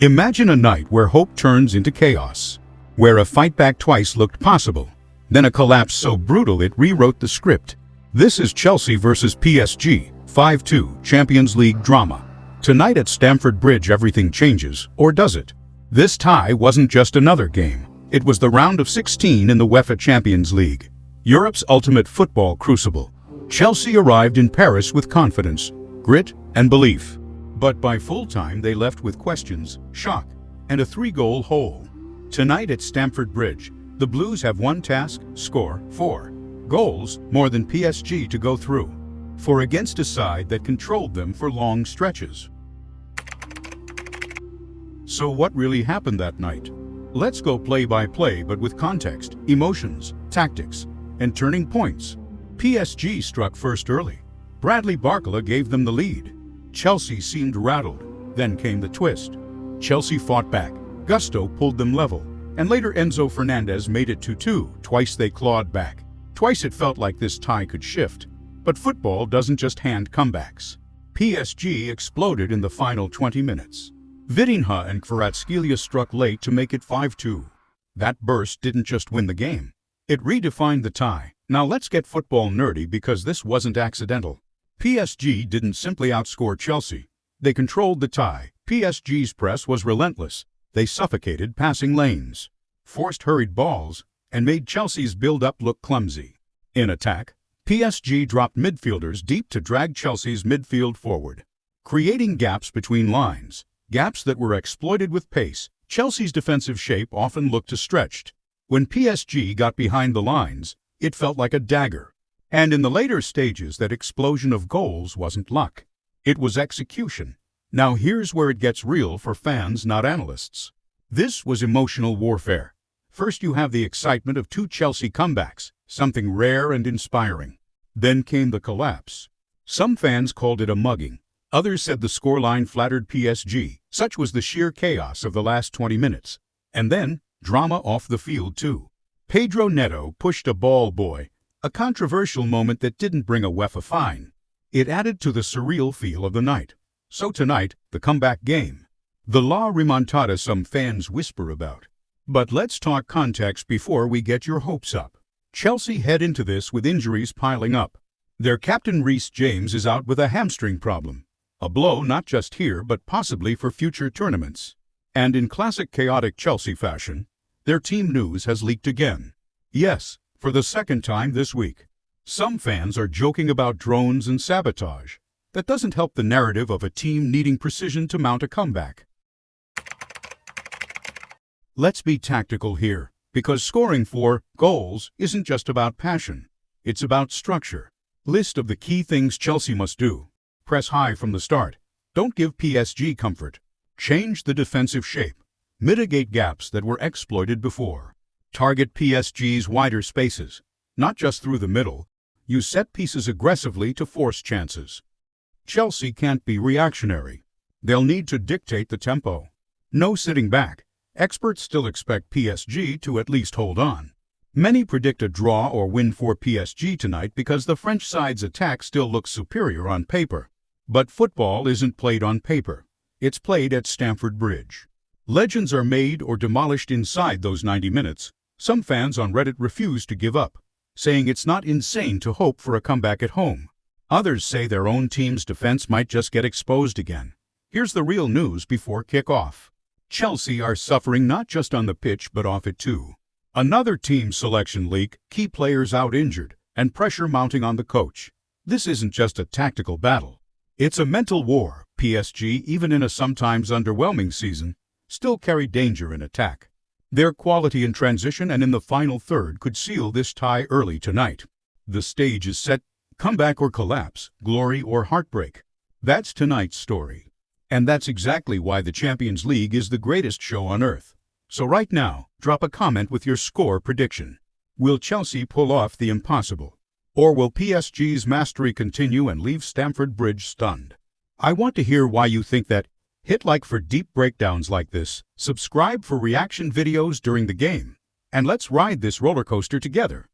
Imagine a night where hope turns into chaos, where a fight back twice looked possible, then a collapse so brutal it rewrote the script. This is Chelsea versus PSG, 5-2 Champions League drama. Tonight at Stamford Bridge everything changes, or does it? This tie wasn't just another game. It was the round of 16 in the UEFA Champions League, Europe's ultimate football crucible. Chelsea arrived in Paris with confidence, grit, and belief. But by full-time they left with questions, shock, and a 3-goal hole. Tonight at Stamford Bridge, the Blues have one task: score 4 goals, more than PSG to go through, for against a side that controlled them for long stretches. So what really happened that night? Let's go play by play, but with context, emotions, tactics, and turning points. PSG struck first early. Bradley Barcola gave them the lead. Chelsea seemed rattled. Then came the twist. Chelsea fought back. Gusto pulled them level. And later Enzo Fernandez made it 2-2. Twice they clawed back. Twice it felt like this tie could shift. But football doesn't just hand comebacks. PSG exploded in the final 20 minutes. Vitinha and Kvaratskhelia struck late to make it 5-2. That burst didn't just win the game. It redefined the tie. Now let's get football nerdy, because this wasn't accidental. PSG didn't simply outscore Chelsea. They controlled the tie. PSG's press was relentless. They suffocated passing lanes, forced hurried balls, and made Chelsea's build-up look clumsy. In attack, PSG dropped midfielders deep to drag Chelsea's midfield forward, creating gaps between lines, gaps that were exploited with pace. Chelsea's defensive shape often looked stretched. When PSG got behind the lines, it felt like a dagger. And in the later stages, that explosion of goals wasn't luck. It was execution. Now here's where it gets real for fans, not analysts. This was emotional warfare. First you have the excitement of 2 Chelsea comebacks, something rare and inspiring. Then came the collapse. Some fans called it a mugging. Others said the scoreline flattered PSG. Such was the sheer chaos of the last 20 minutes. And then, drama off the field too. Pedro Neto pushed a ball boy, a controversial moment that didn't bring a UEFA fine. It added to the surreal feel of the night. So tonight, the comeback game. The La Remontada some fans whisper about. But let's talk context before we get your hopes up. Chelsea head into this with injuries piling up. Their captain Reece James is out with a hamstring problem. A blow not just here but possibly for future tournaments. And in classic chaotic Chelsea fashion, their team news has leaked again. Yes, for the second time this week. Some fans are joking about drones and sabotage. That doesn't help the narrative of a team needing precision to mount a comeback. Let's be tactical here, because scoring 4 goals isn't just about passion. It's about structure. List of the key things Chelsea must do. Press high from the start. Don't give PSG comfort. Change the defensive shape. Mitigate gaps that were exploited before. Target PSG's wider spaces, not just through the middle. Use set pieces aggressively to force chances. Chelsea can't be reactionary. They'll need to dictate the tempo. No sitting back. Experts still expect PSG to at least hold on. Many predict a draw or win for PSG tonight because the French side's attack still looks superior on paper. But football isn't played on paper. It's played at Stamford Bridge. Legends are made or demolished inside those 90 minutes. Some fans on Reddit refuse to give up, saying it's not insane to hope for a comeback at home. Others say their own team's defense might just get exposed again. Here's the real news before kickoff. Chelsea are suffering not just on the pitch but off it too. Another team selection leak, key players out injured, and pressure mounting on the coach. This isn't just a tactical battle. It's a mental war. PSG, even in a sometimes underwhelming season, still carry danger in attack. Their quality in transition and in the final third could seal this tie early tonight. The stage is set. Comeback or collapse, glory or heartbreak. That's tonight's story. And that's exactly why the Champions League is the greatest show on earth. So right now, drop a comment with your score prediction. Will Chelsea pull off the impossible? Or will PSG's mastery continue and leave Stamford Bridge stunned? I want to hear why you think that. Hit like for deep breakdowns like this, subscribe for reaction videos during the game, and let's ride this roller coaster together.